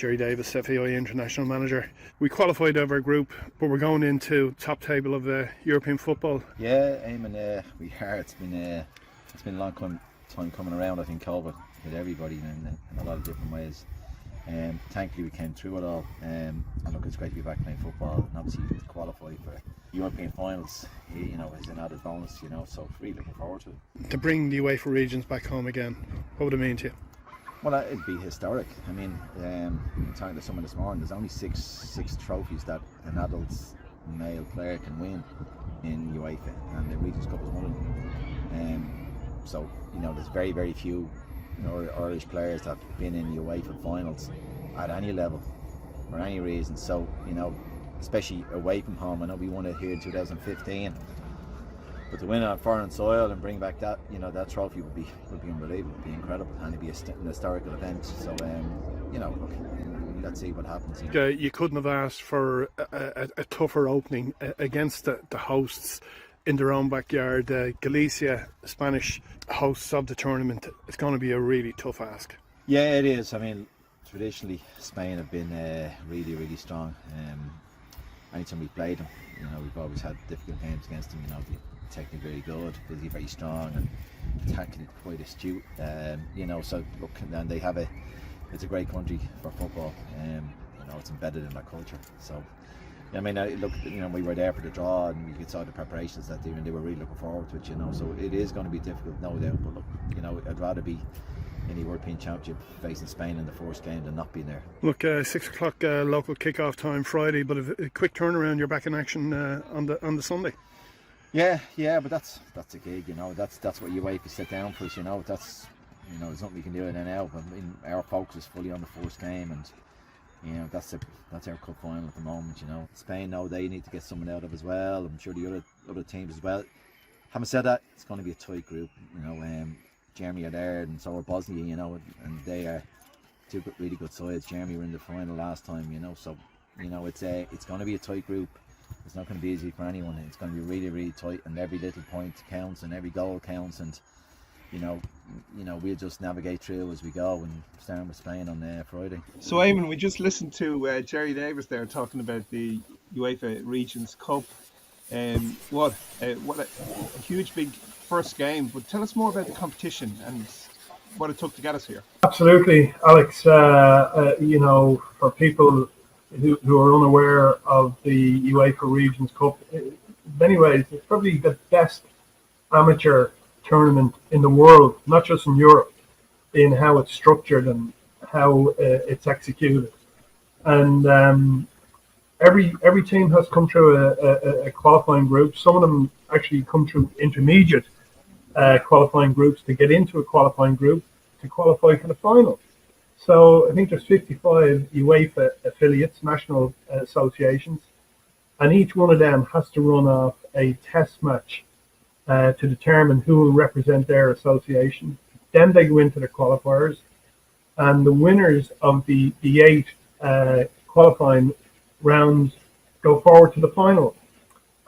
Jerry Davis, FAI International Manager. We qualified out of our group, but we're going into top table of European football. Yeah, Eamon, we are. It's been a long time coming around. I think COVID with everybody in a lot of different ways. Thankfully we came through it all, and look, it's great to be back playing football, and obviously to qualify for European finals, is an added bonus, so really looking forward to it. To bring the UEFA Regions back home again, what would it mean to you? Well, it'd be historic. I mean, I'm talking to someone this morning, there's only six trophies that an adult male player can win in UEFA, and the Regions Cup is one of them. So, there's very, very few Irish players that have been in UEFA finals at any level for any reason. So, especially away from home. I know we won it here in 2015, but to win it on foreign soil and bring back that that trophy would be unbelievable. It'd be incredible, and it'd be an historical event. So, look, let's see what happens. You couldn't have asked for a tougher opening against the hosts in their own backyard. Galicia, Spanish hosts of the tournament. It's going to be a really tough ask. Yeah, it is. I mean, traditionally Spain have been really, really strong. Anytime we've played them, we've always had difficult games against them. They're technically very good, physically very strong, and tactically quite astute. So look, and they have it's a great country for football. It's embedded in their culture. So, I mean, look, we were there for the draw, and we saw the preparations that they were really looking forward to it. So it is going to be difficult, no doubt. But look, I'd rather be in the European Championship facing Spain in the first game than not being there. Look, 6 o'clock local kick-off time Friday, but a quick turnaround. You're back in action on the Sunday. Yeah, but that's a gig. That's what UEFA set down for us. That's there's nothing we can do in and out. But our focus is fully on the first game, and that's our cup final at the moment. Spain know they need to get someone out of as well. I'm sure the other teams as well. Having said that, it's going to be a tight group. Germany are there, and so are Bosnia. And they are two really good sides. Germany were in the final last time. So it's going to be a tight group. It's not going to be easy for anyone. It's going to be really, really tight, and every little point counts, and every goal counts, and we'll just navigate through as we go, and starting with Spain on Friday. So, Eamon, we just listened to Jerry Davis there talking about the UEFA Regions Cup. What a huge, big first game. But tell us more about the competition and what it took to get us here. Absolutely, Alex. For people who are unaware of the UEFA Regions Cup, in many ways, it's probably the best amateur tournament in the world, not just in Europe, in how it's structured and how it's executed. And every team has come through a qualifying group. Some of them actually come through intermediate qualifying groups to get into a qualifying group to qualify for the final. So I think there's 55 UEFA affiliates, national associations, and each one of them has to run off a test match to determine who will represent their association. Then they go into the qualifiers, and the winners of the 8 qualifying rounds go forward to the final.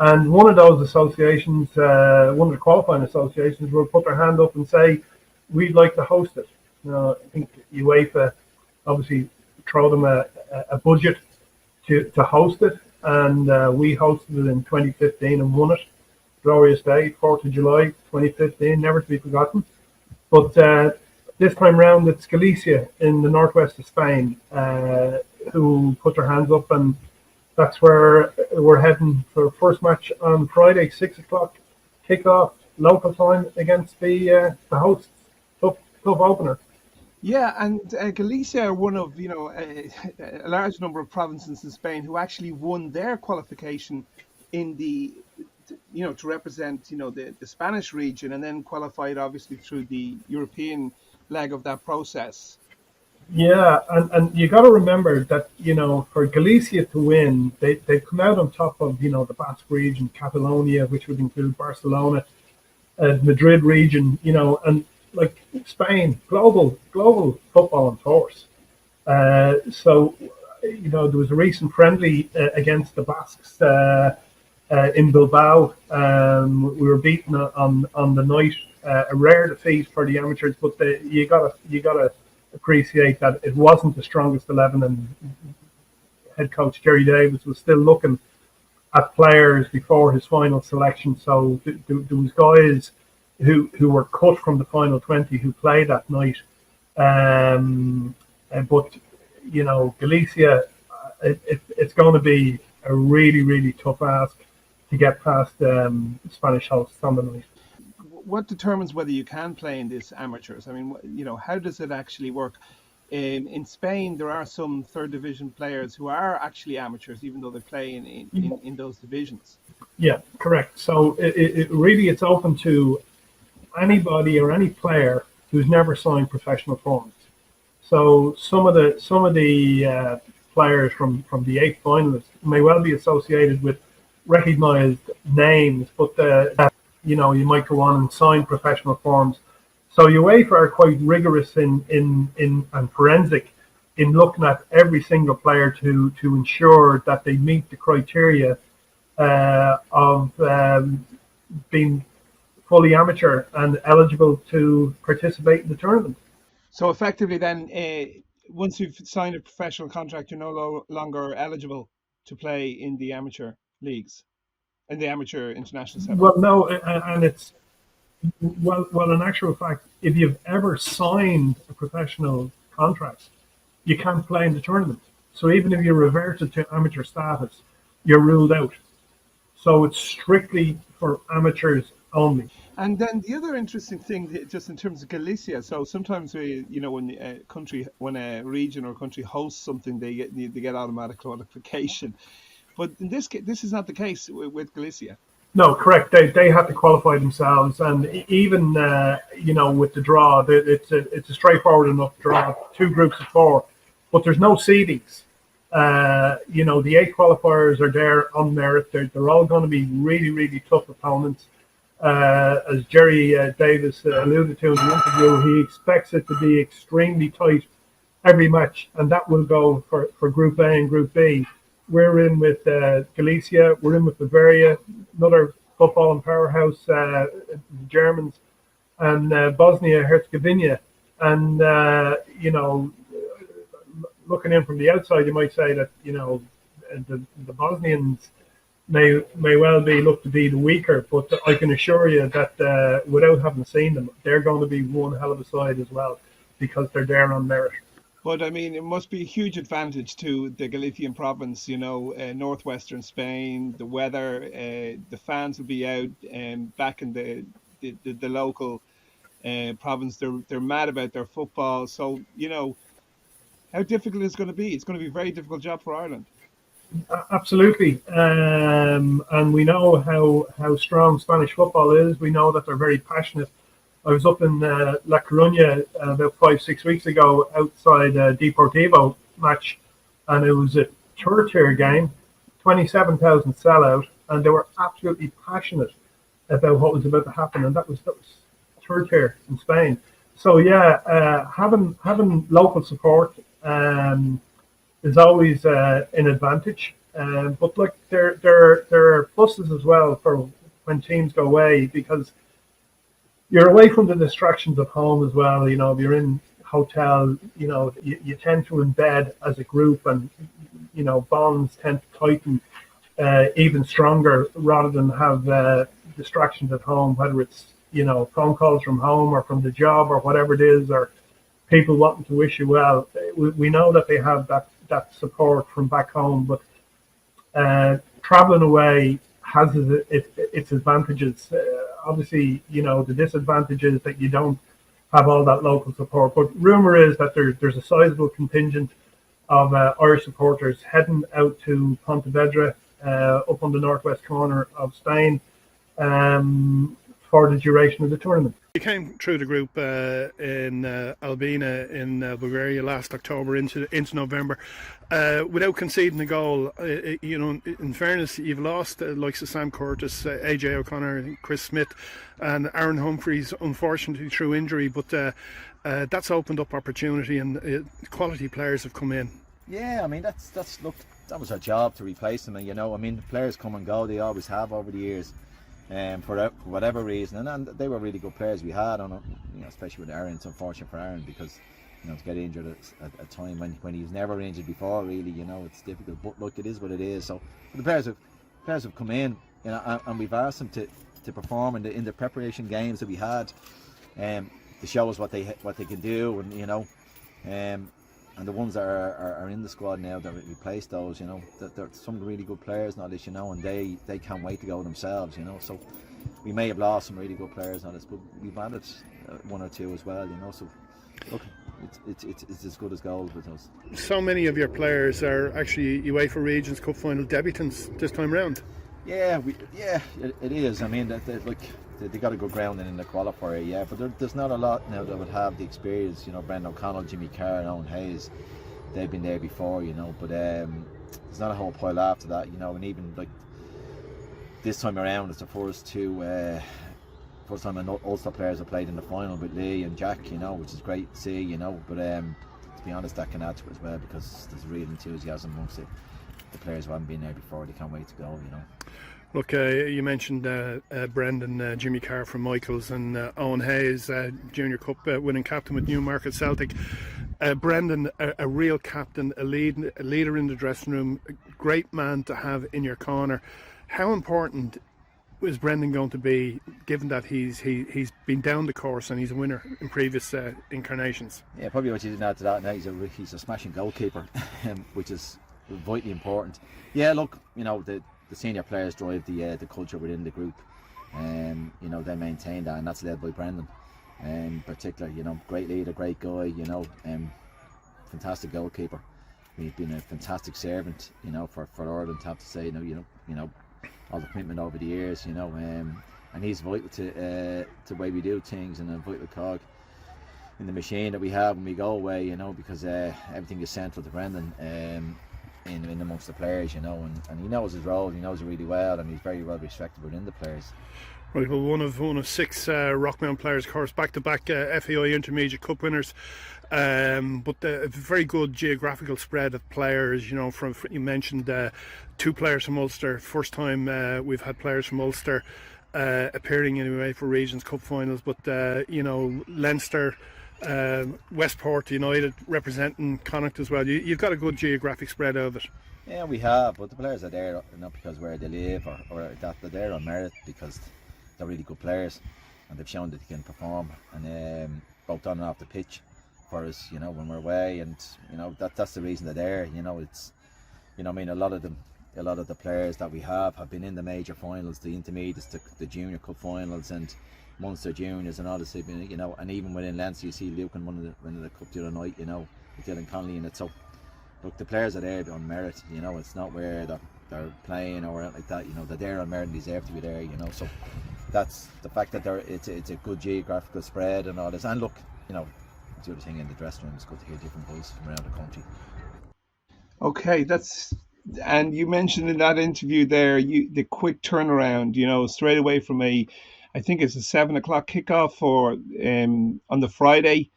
And one of those associations, one of the qualifying associations, will put their hand up and say, we'd like to host it. I think UEFA obviously throw them a budget to host it, and we hosted it in 2015 and won it. Glorious day, 4th of July 2015, never to be forgotten. But this time round, it's Galicia in the northwest of Spain who put their hands up, and that's where we're heading for the first match on Friday, 6 o'clock kick-off local time against the hosts. Tough opener. Yeah, and Galicia are one of a large number of provinces in Spain who actually won their qualification in the to represent the Spanish region, and then qualified obviously through the European leg of that process. Yeah, and you got to remember that for Galicia to win, they've come out on top of the Basque region, Catalonia, which would include Barcelona, Madrid region, and like Spain, global football and force. So there was a recent friendly against the Basques in Bilbao. We were beaten on the night, a rare defeat for the amateurs, but you gotta appreciate that it wasn't the strongest 11, and head coach Jerry Davis was still looking at players before his final selection. So there was guys who were cut from the final 20 who played that night. But Galicia, it's going to be a really, really tough ask to get past Spanish hosts on the night. What determines whether you can play in this amateurs? I mean, how does it actually work? In Spain, there are some third division players who are actually amateurs, even though they play in those divisions. Yeah, correct. So it really, it's open to anybody or any player who's never signed professional forms. So some of the players from the 8 finalists may well be associated with recognised names, but you might go on and sign professional forms. So UEFA are quite rigorous in and forensic in looking at every single player to ensure that they meet the criteria of being fully amateur and eligible to participate in the tournament. So effectively then, once you've signed a professional contract, you're no longer eligible to play in the amateur leagues, in the amateur international setup. Well, no, and it's well, in actual fact, if you've ever signed a professional contract, you can't play in the tournament. So even if you're reverted to amateur status, you're ruled out. So it's strictly for amateurs only. And then the other interesting thing, just in terms of Galicia, so sometimes when a region or country hosts something, they get automatic qualification. But in this case, this is not the case with Galicia. No, correct. They had to qualify themselves, and even with the draw, it's a straightforward enough draw. 2 groups of 4, but there's no seedings. The 8 qualifiers are there on merit. They're all going to be really, really tough opponents. As Jerry Davis alluded to in the interview, he expects it to be extremely tight every match, and that will go for Group A and Group B. We're in with Galicia, we're in with Bavaria, another football and powerhouse, the Germans, and Bosnia-Herzegovina. And, looking in from the outside, you might say that, the Bosnians may well be looked to be the weaker, but I can assure you that without having seen them, they're going to be one hell of a side as well, because they're there on merit. But I mean, it must be a huge advantage to the Galician province, northwestern Spain, the weather, the fans will be out, back in the local province. They're mad about their football. So, how difficult it's going to be. It's going to be a very difficult job for Ireland. Absolutely. And we know how strong Spanish football is. We know that they're very passionate. I was up in La Coruña about 5-6 weeks ago outside Deportivo match, and it was a third-tier game, 27,000 sellout, and they were absolutely passionate about what was about to happen, and that was third-tier in Spain. So yeah, having local support is always an advantage, but look, there are pluses as well for when teams go away, because you're away from the distractions of home as well. If you're in hotel, you tend to embed as a group, and bonds tend to tighten even stronger rather than have distractions at home, whether it's phone calls from home or from the job or whatever it is, or people wanting to wish you well. We know that they have that support from back home, but traveling away has its advantages. Obviously, the disadvantage is that you don't have all that local support. But rumour is that there's a sizable contingent of Irish supporters heading out to Pontevedra, up on the northwest corner of Spain, for the duration of the tournament. We came through the group in Albina in Bulgaria last October into November without conceding a goal. In fairness, you've lost likes of Sam Curtis, AJ O'Connor, Chris Smith, and Aaron Humphreys, unfortunately through injury. But that's opened up opportunity, and quality players have come in. Yeah, I mean that was our job to replace them, and players come and go. They always have over the years. For whatever reason, and they were really good players we had on, especially with Aaron. It's unfortunate for Aaron because to get injured at a time when he was never injured before. Really, it's difficult. But look, it is what it is. So the players have come in, and we've asked them to perform in the preparation games that we had, to show us what they can do, and and the ones that are in the squad now that replace those, that there's some really good players now, this, and they can't wait to go themselves, So we may have lost some really good players on this, but we've added one or two as well, So look, it's as good as gold with us. So many of your players are actually UEFA Regions Cup final debutants this time round. Yeah, it is. I mean, they got a good grounding in the qualifier, yeah, but there's not a lot now that would have the experience. Brendan O'Connell, Jimmy Carr, and Owen Hayes, they've been there before, but there's not a whole pile after that, and even like this time around, it's the first time Ulster players have played in the final with Lee and Jack, which is great to see, but to be honest, that can add to it as well, because there's real enthusiasm amongst the players who haven't been there before. They can't wait to go, Look, you mentioned Brendan, Jimmy Carr from Michaels, and Owen Hayes, Junior Cup winning captain with Newmarket Celtic. Brendan, a real captain, a leader in the dressing room, a great man to have in your corner. How important is Brendan going to be, given that he's been down the course and he's a winner in previous incarnations? Yeah, probably what you didn't add to that now, he's a smashing goalkeeper, which is vitally important. Yeah, look, the senior players drive the culture within the group, and they maintain that, and that's led by Brendan in particular. Great leader, great guy, fantastic goalkeeper. He's been a fantastic servant, for Ireland, to have to say, all the commitment over the years, and he's vital to the way we do things, and a vital cog in the machine that we have when we go away, because everything is central to Brendan. In amongst the players, and he knows his role, he knows it really well, and he's very well respected within the players. Right, well, one of 6 Rockmount players, of course, back-to-back FAI Intermediate Cup winners, but a very good geographical spread of players. From you mentioned 2 players from Ulster. First time we've had players from Ulster appearing in UEFA Regions Cup finals, but Leinster, Westport United representing Connacht as well. You've got a good geographic spread of it. Yeah, we have, but the players are there not because where they live or that they're there on merit, because they're really good players and they've shown that they can perform, and both on and off the pitch for us, when we're away, and that's the reason they're there. It's a lot of the players that we have been in the major finals, the intermediates, the junior cup finals, and Munster juniors, and all this, and even within Leinster, you see Luke and one of the cup the other night, with Dylan Connolly in it. So look, the players are there on merit. It's not where they're playing or like that. They're there on merit and deserve to be there. So that's the fact that it's a good geographical spread and all this. And look, the other thing in the dressing room is good to hear different voices from around the country. Okay, and you mentioned in that interview there, the quick turnaround. Straight away from I think it's a 7 o'clock kickoff on the Friday,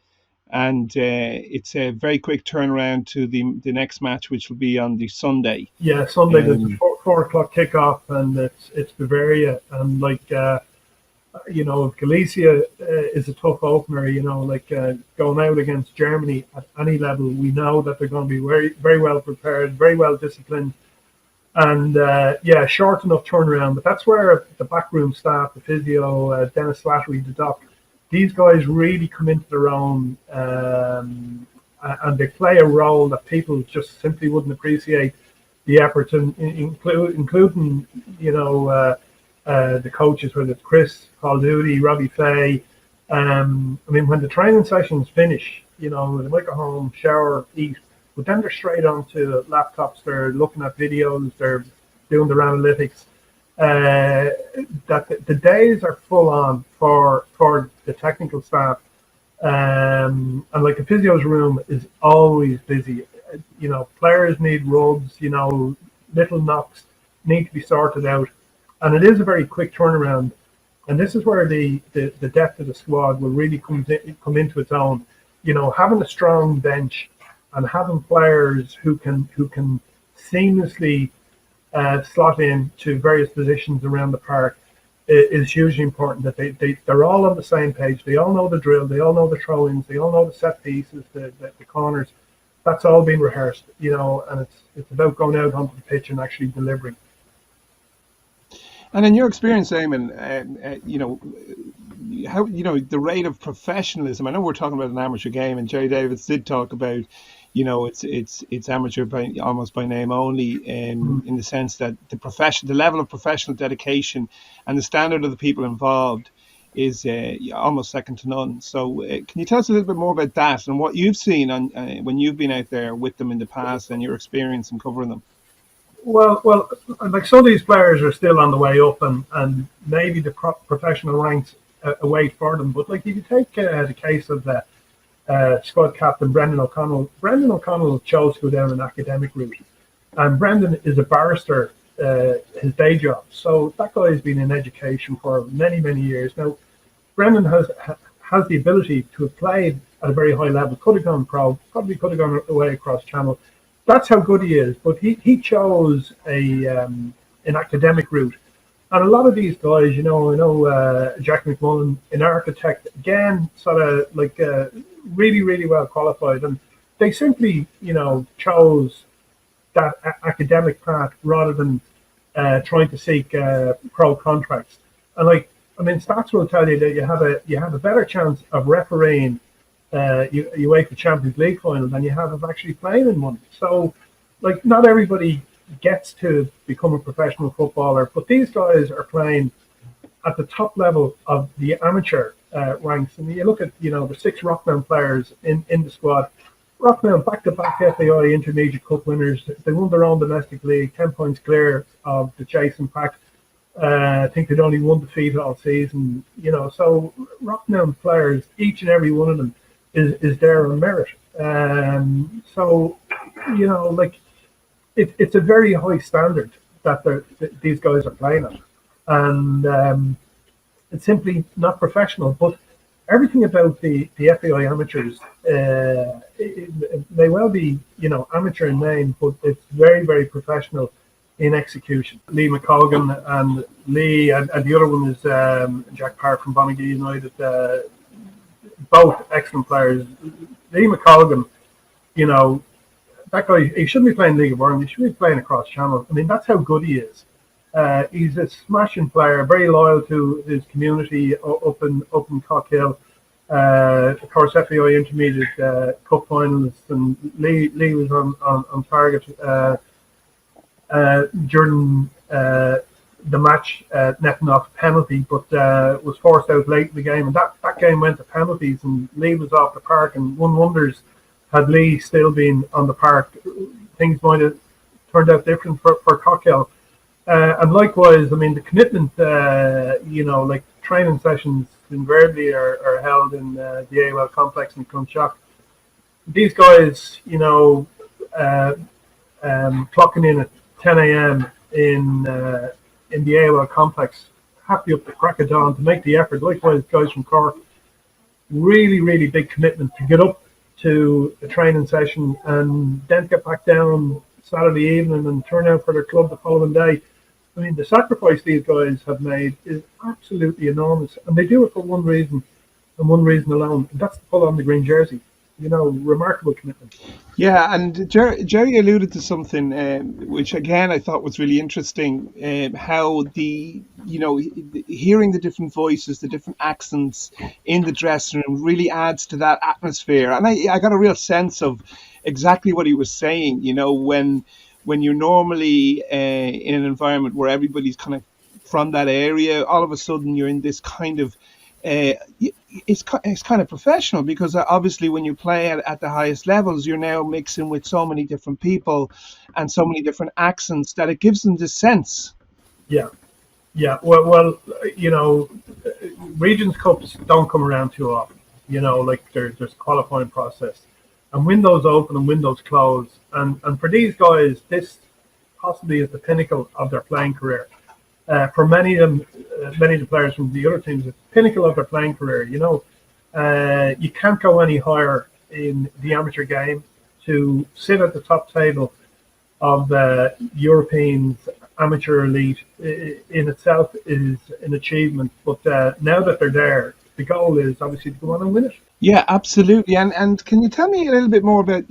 and it's a very quick turnaround to the next match, which will be on the Sunday. Yeah, Sunday there's a 4 o'clock kickoff, and it's Bavaria, and Galicia is a tough opener. Going out against Germany at any level, we know that they're going to be very, very well prepared, very well disciplined. And short enough turnaround, but that's where the backroom staff, the physio, Dennis Slattery, the doc, these guys really come into their own, and they play a role that people just simply wouldn't appreciate the effort, including the coaches, whether it's Chris, Paul Doody, Robbie Fay. When the training sessions finish, they might go home, shower, eat. But then they're straight onto laptops, they're looking at videos, they're doing their analytics. That the days are full on for the technical staff. And the physio's room is always busy. Players need rubs, little knocks need to be sorted out. And it is a very quick turnaround. And this is where the depth of the squad will really come into its own. Having a strong bench and having players who can seamlessly slot in to various positions around the park, is hugely important. That they're all on the same page. They all know the drill. They all know the throw-ins. They all know the set pieces, the corners. That's all been rehearsed, and it's about going out onto the pitch and actually delivering. And in your experience, Eamon, how the rate of professionalism. I know we're talking about an amateur game, and Jerry Davids did talk about, it's amateur almost by name only, in the sense that the level of professional dedication and the standard of the people involved is almost second to none. So, can you tell us a little bit more about that and what you've seen on when you've been out there with them in the past and your experience in covering them? Well, like some of these players are still on the way up, and maybe the professional ranks await for them. But like if you take the case of the squad captain Brendan O'Connell. Brendan O'Connell chose to go down an academic route, and Brendan is a barrister, his day job. So that guy has been in education for many years now. Brendan has the ability to have played at a very high level. Could have gone pro, probably could have gone away across channel. That's how good he is. But he chose an academic route. And a lot of these guys, I know Jack McMullen, an architect, again, sort of like really well qualified. And they simply, chose that academic path rather than trying to seek pro contracts. And stats will tell you that you have a better chance of refereeing UEFA Champions League final than you have of actually playing in one. So, not everybody gets to become a professional footballer, but these guys are playing at the top level of the amateur ranks. And you look at, the 6 Rockman players in the squad. Rockman back-to-back FAI Intermediate Cup winners. They won their own domestic league, 10 points clear of the Jason Pack. I think they'd only one defeat all season. So Rockman players, each and every one of them, is there on merit. It's a very high standard that these guys are playing at, and it's simply not professional. But everything about the FAI amateurs, it may well be amateur in name, but it's very professional in execution. Lee McColgan and Lee, and the other one is Jack Parr from Bonaghy United. Both excellent players. Lee McColgan, that guy, he shouldn't be playing League of Ireland, he should be playing across channel. That's how good he is. He's a smashing player, very loyal to his community up in Cockhill. Of course, FAI Intermediate Cup finalists, and Lee was on target during the match, netting off a penalty, but was forced out late in the game, and that game went to penalties, and Lee was off the park, and one wonders, had Lee still been on the park, things might have turned out different for Cockhill. And likewise, the commitment, training sessions invariably are held in the AOL complex in Clonshock. These guys, clocking in at 10 a.m. in the AOL complex, happy up the crack of dawn to make the effort. Likewise, guys from Cork, really big commitment to get up to the training session and then get back down Saturday evening and turn out for their club the following day. The sacrifice these guys have made is absolutely enormous, and they do it for one reason and one reason alone, and that's to pull on the green jersey. Remarkable commitment. Yeah, and Jerry alluded to something which again I thought was really interesting. How hearing the different voices, the different accents in the dressing room really adds to that atmosphere, and I got a real sense of exactly what he was saying. When you're normally in an environment where everybody's kind of from that area, all of a sudden you're in this kind of it's kind of professional, because obviously when you play at the highest levels, you're now mixing with so many different people and so many different accents that it gives them this sense. Yeah. Well, Regions Cups don't come around too often. There's a qualifying process, and windows open and windows close, and for these guys, this possibly is the pinnacle of their playing career. For many of the players from the other teams, it's the pinnacle of their playing career. You can't go any higher in the amateur game. To sit at the top table of the Europeans amateur elite in itself is an achievement. But now that they're there, the goal is obviously to go on and win it. Yeah, absolutely. And can you tell me a little bit more about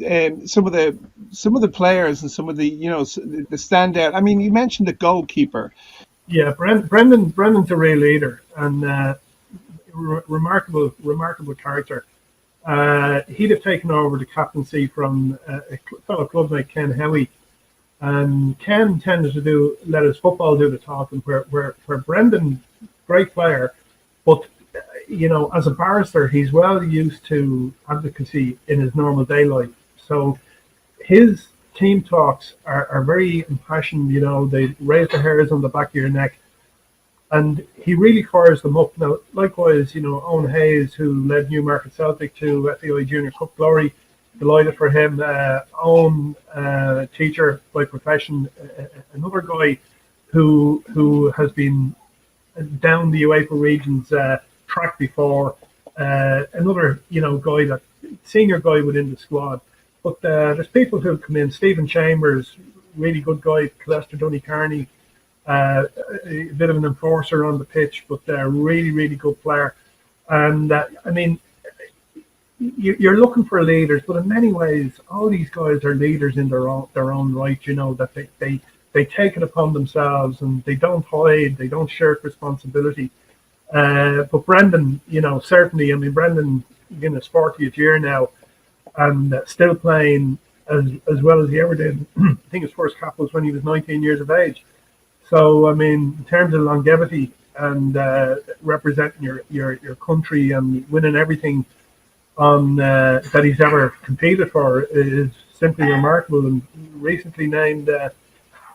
some of the players and some of the the standout? I mean, you mentioned the goalkeeper. Yeah, Brendan's a real leader and remarkable character. He'd have taken over the captaincy from a fellow clubmate, Ken Howie, and Ken tended to let his football do the talking. Where Brendan, great player, but as a barrister, he's well used to advocacy in his normal day life. So his team talks are very impassioned. They raise the hairs on the back of your neck, and he really fires them up. Now, likewise, Owen Hayes, who led Newmarket Celtic to FAI Junior Cup glory, delighted for him. Owen, teacher by profession, another guy who has been down the UEFA Regions track before, another guy, that senior guy within the squad. But there's people who come in. Stephen Chambers, really good guy. Lester Dunny Carney, a bit of an enforcer on the pitch, but really good player. And I mean, you're looking for leaders, but in many ways, all these guys are leaders in their own right. That they take it upon themselves and they don't hide, they don't shirk responsibility. But Brendan, certainly, I mean, Brendan in his 40th year now, and still playing as well as he ever did. I think his first cap was when he was 19 years of age. So, I mean, in terms of longevity and representing your country and winning everything on that he's ever competed for is simply remarkable, and recently named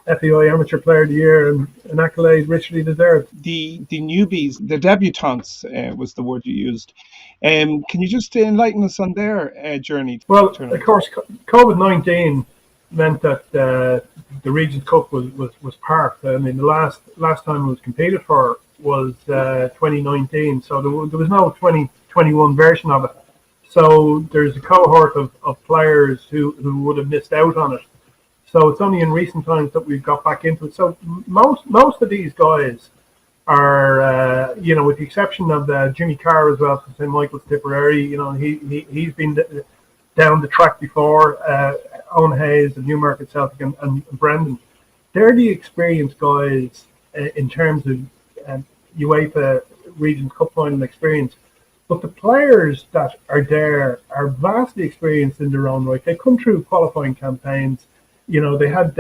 FAI Amateur Player of the Year, and an accolade richly deserved. The newbies, the debutants, was the word you used. Can you just enlighten us on their journey? Well, of course, COVID-19 meant that the Regions Cup was parked. I mean, the last time it was competed for was 2019, so there was no 2021 version of it. So there's a cohort of players who would have missed out on it. So it's only in recent times that we've got back into it. So most of these guys are, with the exception of Jimmy Carr as well from St. Michael's Tipperary, he's been down the track before. Owen Hayes of Newmarket Celtic and Brendan, they're the experienced guys in terms of UEFA Regions Cup final experience. But the players that are there are vastly experienced in their own right. They come through qualifying campaigns. They had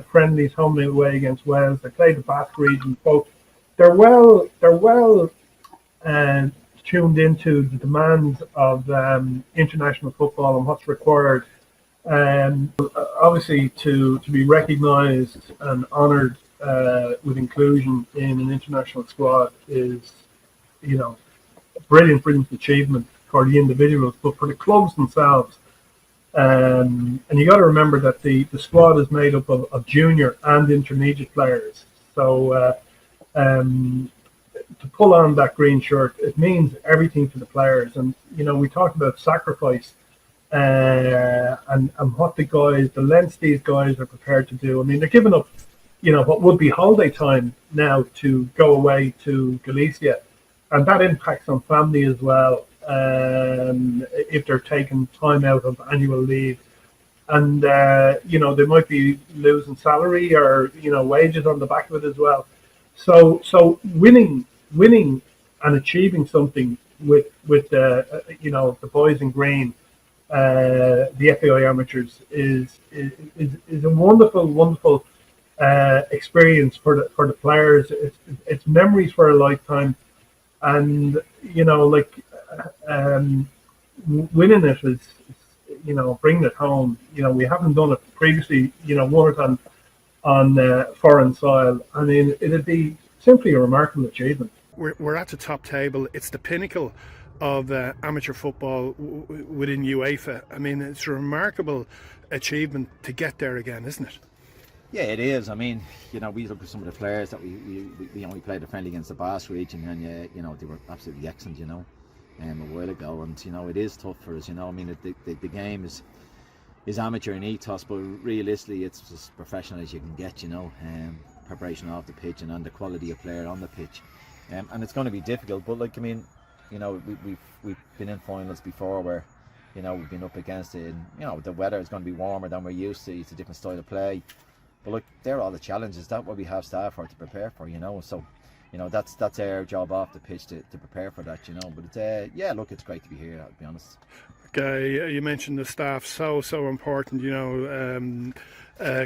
friendlies home and away against Wales. They played the Basque region. Both they're well tuned into the demands of international football and what's required. Obviously, to be recognised and honoured with inclusion in an international squad is, brilliant achievement for the individuals, but for the clubs themselves. And you got to remember that the squad is made up of junior and intermediate players. So to pull on that green shirt, it means everything to the players. And we talked about sacrifice and what the lengths these guys are prepared to do. I mean, they're giving up, what would be holiday time now to go away to Galicia, and that impacts on family as well. If they're taking time out of annual leave, and they might be losing salary or wages on the back of it as well. So winning and achieving something with the boys in green, the FAI amateurs is a wonderful experience for the players. It's memories for a lifetime, and winning it is bringing it home. We haven't done it previously. Won it on foreign soil. I mean, it'd be simply a remarkable achievement. We're at the top table. It's the pinnacle of amateur football within UEFA. I mean, it's a remarkable achievement to get there again, isn't it? Yeah, it is. I mean, we look at some of the players that we only played a friendly against the Basque region, and they were absolutely excellent. A while ago, and it is tough for us. I mean, the game is amateur in ethos, but realistically, it's as professional as you can get. preparation off the pitch and on the quality of player on the pitch. And it's going to be difficult, but like, I mean, you know, we've been in finals before where, you know, we've been up against it, and you know, the weather is going to be warmer than we're used to. It's a different style of play, but look, they're all the challenges. That's what we have staff for, to prepare for, you know. So, you know, that's our job off the pitch to prepare for that, you know. But it's yeah, look, it's great to be here, I'll be honest. Okay, you mentioned the staff, so important, you know.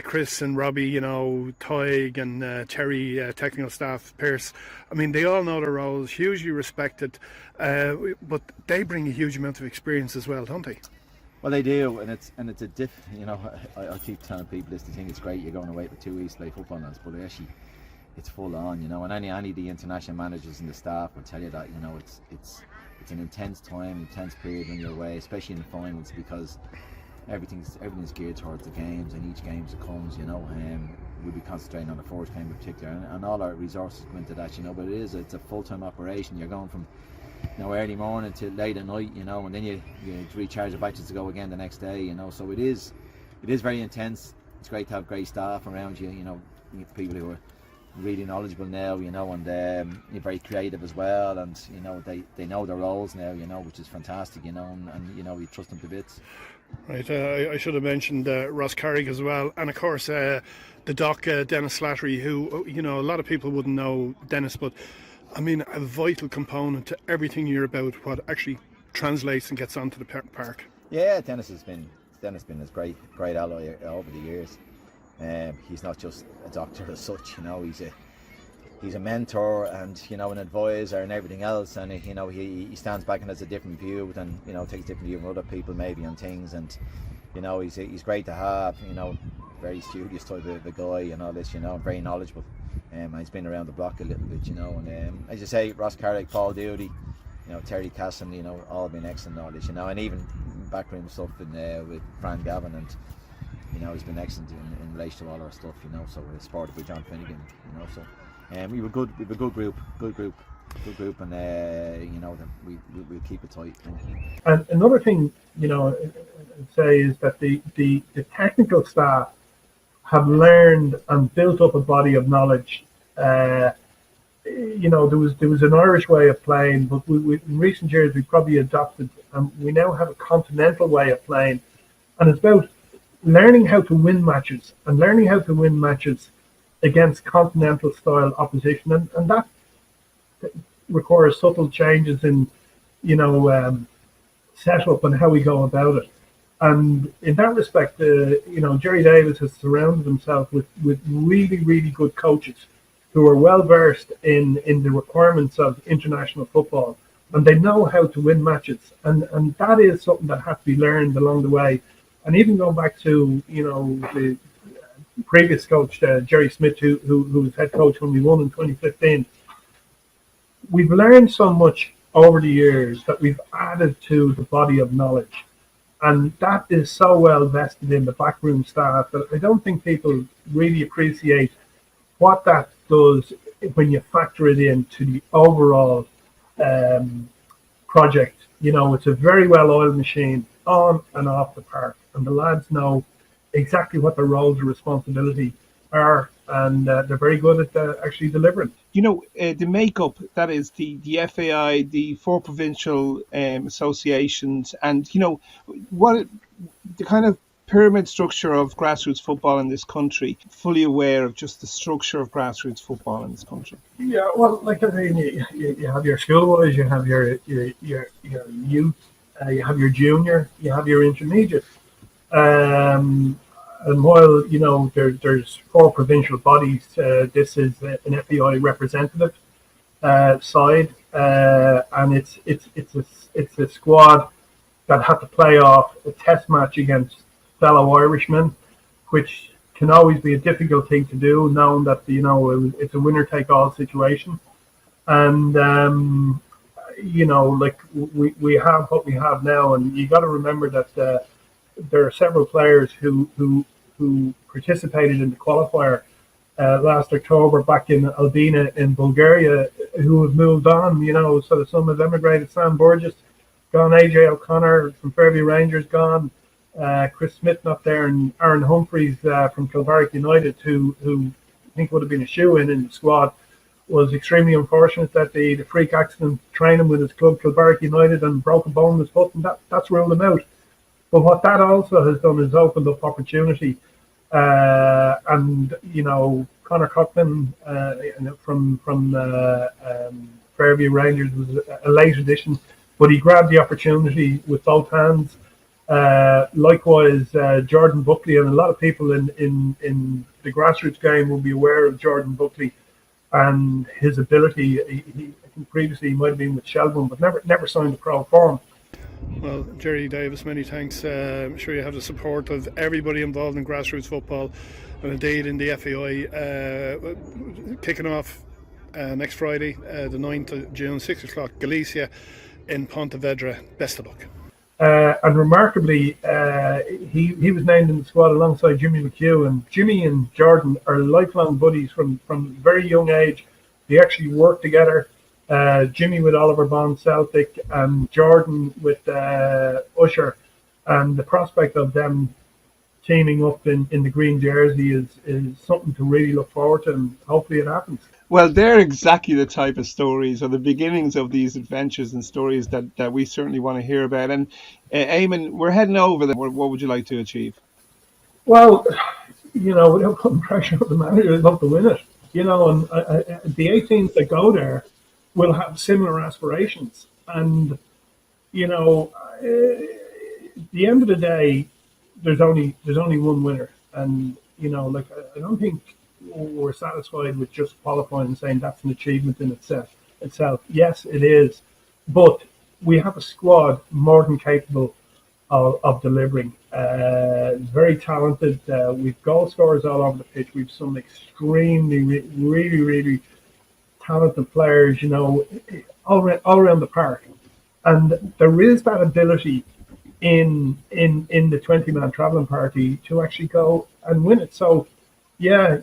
Chris and Robbie, you know, Tig and Terry, technical staff, Pierce. I mean, they all know their roles, hugely respected, but they bring a huge amount of experience as well, don't they? Well, they do, and it's a you know, I keep telling people this. They think it's great you're going away for 2 weeks to play football now, but actually, it's full on, you know. And any of the international managers and the staff will tell you that, you know, it's an intense time, intense period when you're away, especially in the finals, because everything's geared towards the games, and each game that comes, you know, we'll be concentrating on the first game in particular, and all our resources go into that, you know. But it's a full-time operation. You're going from, you know, early morning to late at night, you know, and then you recharge the batteries to go again the next day, you know. So it is very intense. It's great to have great staff around you, you know, people who are really knowledgeable now, you know, and you're very creative as well, and you know, they know their roles now, you know, which is fantastic, you know, and you know, we trust them to bits. Right, I should have mentioned Ross Carrick as well, and of course the doc, Dennis Slattery, who, you know, a lot of people wouldn't know Dennis, but I mean, a vital component to everything you're about, what actually translates and gets onto the park. Yeah, Dennis has been a great ally over the years. He's not just a doctor as such, you know. He's a mentor, and you know, an advisor and everything else, and you know, he stands back and has a different view than, you know, takes a different view from other people maybe on things, and you know, he's great to have, you know, very studious type of a guy and all this, you know, very knowledgeable, and he's been around the block a little bit, you know. And as you say, Ross Carrick, Paul Doody, you know, Terry Casson, you know, all been excellent all this, you know, and even backroom stuff with Fran Gavin, and you know, he's been excellent in relation to all our stuff, you know. So we're supported by John Finnegan, you know. So we have a good group, and you know, we'll keep it tight. And another thing, you know, I'd say is that the technical staff have learned and built up a body of knowledge. You know, there was an Irish way of playing, but in recent years we probably adopted, and we now have a continental way of playing, and it's about learning how to win matches against continental style opposition, and that requires subtle changes in, you know, setup and how we go about it. And in that respect, you know, Jerry Davis has surrounded himself with really good coaches who are well versed in the requirements of international football, and they know how to win matches, and that is something that has to be learned along the way. And even going back to, you know, the previous coach, Jerry Smith, who was head coach when we won in 2015, we've learned so much over the years that we've added to the body of knowledge. And that is so well vested in the backroom staff that I don't think people really appreciate what that does when you factor it into the overall project. You know, it's a very well-oiled machine on and off the park, and the lads know exactly what their roles and responsibility are, and they're very good at actually delivering. You know, the makeup, that is the FAI, the four provincial associations, and you know, what the kind of pyramid structure of grassroots football in this country. Fully aware of just the structure of grassroots football in this country. Yeah, well, like I mean, you have your schoolboys, you have your youth, you have your junior, you have your intermediate. And while, you know, there's four provincial bodies, this is an FAI representative side, and it's a squad that had to play off a test match against fellow Irishmen, which can always be a difficult thing to do, knowing that, you know, it's a winner-take-all situation. And you know, like we have what we have now, and you got to remember that there are several players who participated in the qualifier last October back in Albina in Bulgaria, who have moved on, you know. So some have emigrated. Sam Burgess gone, AJ O'Connor from Fairview Rangers gone, Chris Smith not there, and Aaron Humphreys from Kilbarrack United, who think would have been a shoe-in the squad, was extremely unfortunate that the freak accident training with his club, Kilbarrack United, and broke a bone in his foot, and that's ruled him out. But what that also has done is opened up opportunity. And, Conor Coughlin from Fairview Rangers was a late addition, but he grabbed the opportunity with both hands. Likewise, Jordan Buckley, and a lot of people in the grassroots game will be aware of Jordan Buckley and his ability. I think previously he might have been with Shelbourne, but never signed a pro form. Well, Jerry Davis, many thanks. I'm sure you have the support of everybody involved in grassroots football, and indeed in the FAI. Kicking off next Friday, the 9th of June, 6 o'clock, Galicia in Pontevedra. Best of luck. And remarkably, he was named in the squad alongside Jimmy McHugh, and Jimmy and Jordan are lifelong buddies from a very young age. They actually work together. Jimmy with Oliver Bond Celtic, and Jordan with Usher, and the prospect of them teaming up in the green jersey is something to really look forward to, and hopefully it happens. Well, they're exactly the type of stories, or the beginnings of these adventures and stories that we certainly want to hear about. And Eamon, we're heading over there. What would you like to achieve? Well, without putting pressure on the manager, I'd love to win it. And the 18s that go there will have similar aspirations. And, at the end of the day, there's only one winner. And, I don't think we're satisfied with just qualifying and saying that's an achievement in itself. Yes, it is. But we have a squad more than capable of delivering. Very talented. We've goal scorers all over the pitch. We've some extremely, really, really talented players, all around the park. And there is that ability in the 20-man travelling party to actually go and win it. So, yeah,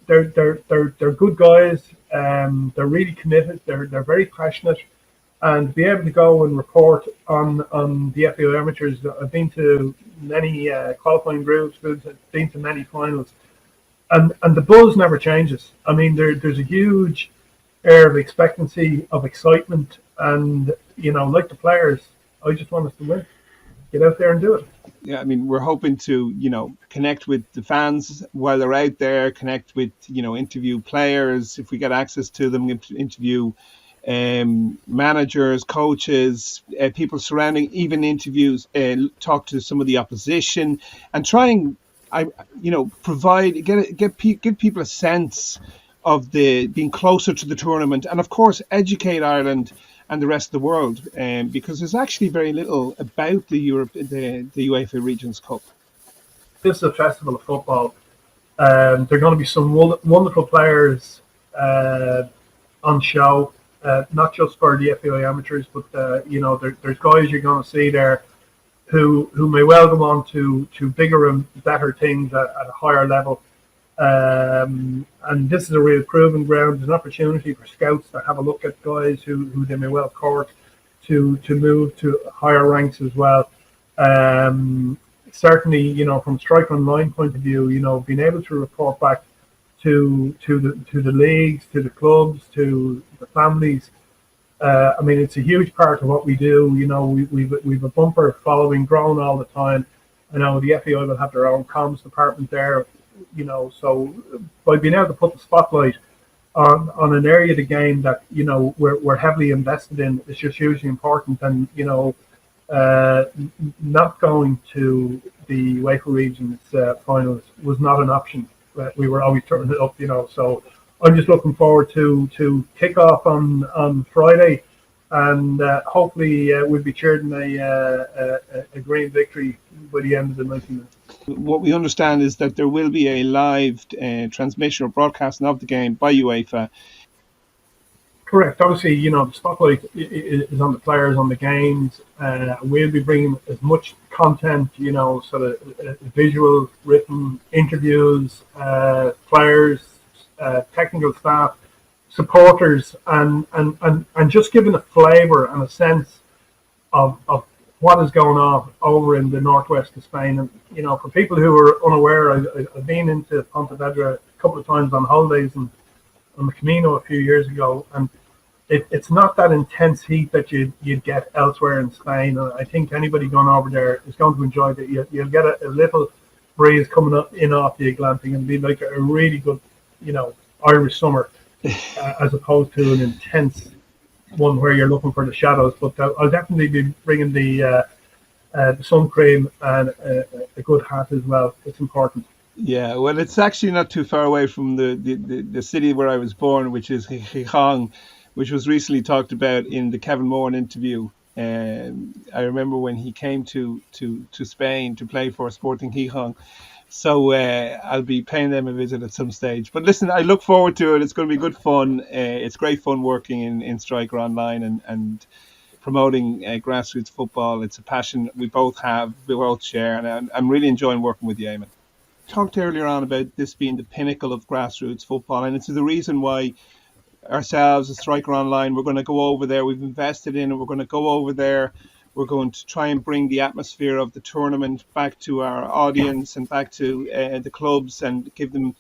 they're good guys. They're really committed. They're very passionate, and to be able to go and report on the FAI amateurs. I've been to many qualifying groups. I've been to many finals, and the buzz never changes. I mean, there's a huge air of expectancy, of excitement, and like the players, I just want us to win. Get out there and do it. Yeah, I mean, we're hoping to, connect with the fans while they're out there, connect with, interview players, if we get access to them, interview managers, coaches, people surrounding, even interviews, talk to some of the opposition, and try and, provide, give people a sense of being closer to the tournament, and of course, educate Ireland and the rest of the world, because there's actually very little about the UEFA Regions Cup. This is a festival of football. There are going to be some wonderful players on show, not just for the FAI amateurs, but there's guys you're going to see there who may well go on to bigger and better things at a higher level. And this is a real proving ground. There's an opportunity for scouts to have a look at guys who they may well court to move to higher ranks as well. Certainly, from strike on line point of view, being able to report back to the leagues, to the clubs, to the families. It's a huge part of what we do. We've a bumper following growing all the time. I know the FAI will have their own comms department there. So by being able to put the spotlight on an area of the game that we're heavily invested in, is just hugely important. And not going to the UEFA Regions finals was not an option. We were always turning it up, So I'm just looking forward to kick off on Friday, and hopefully we'll be cheering a great victory by the end of the 90 minutes. What we understand is that there will be a live transmission or broadcasting of the game by UEFA. Correct. Obviously, the spotlight is on the players, on the games. We'll be bringing as much content, sort of visual, written interviews, players, technical staff, supporters, and just giving a flavour and a sense of what is going on over in the northwest of Spain. And for people who are unaware, I've been into Pontevedra a couple of times on holidays and on the Camino a few years ago, and it's not that intense heat that you'd get elsewhere in Spain. And I think anybody going over there is going to enjoy that. You'll get a little breeze coming up in off the Atlantic and be like a really good, Irish summer, as opposed to an intense one where you're looking for the shadows. But I'll definitely be bringing the sun cream and a good hat as well. It's important. Yeah, well, it's actually not too far away from the city where I was born, which is Gijón, which was recently talked about in the Kevin Moore interview. I remember when he came to Spain to play for Sporting Gijón. So I'll be paying them a visit at some stage. But listen, I look forward to it. It's going to be good fun. It's great fun working in Striker Online and promoting grassroots football. It's a passion we both share, and I'm really enjoying working with you, Eamon. Talked earlier on about this being the pinnacle of grassroots football, and it's the reason why ourselves, as Striker Online, we're going to go over there. We've invested in it. We're going to go over there. We're going to try and bring the atmosphere of the tournament back to our audience and back to the clubs, and give them,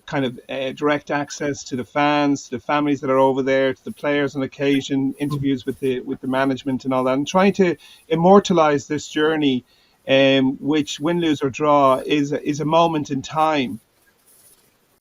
kind of direct access to the fans, to the families that are over there, to the players on occasion, interviews with the management and all that, and trying to immortalize this journey, which, win, lose or draw, is a moment in time.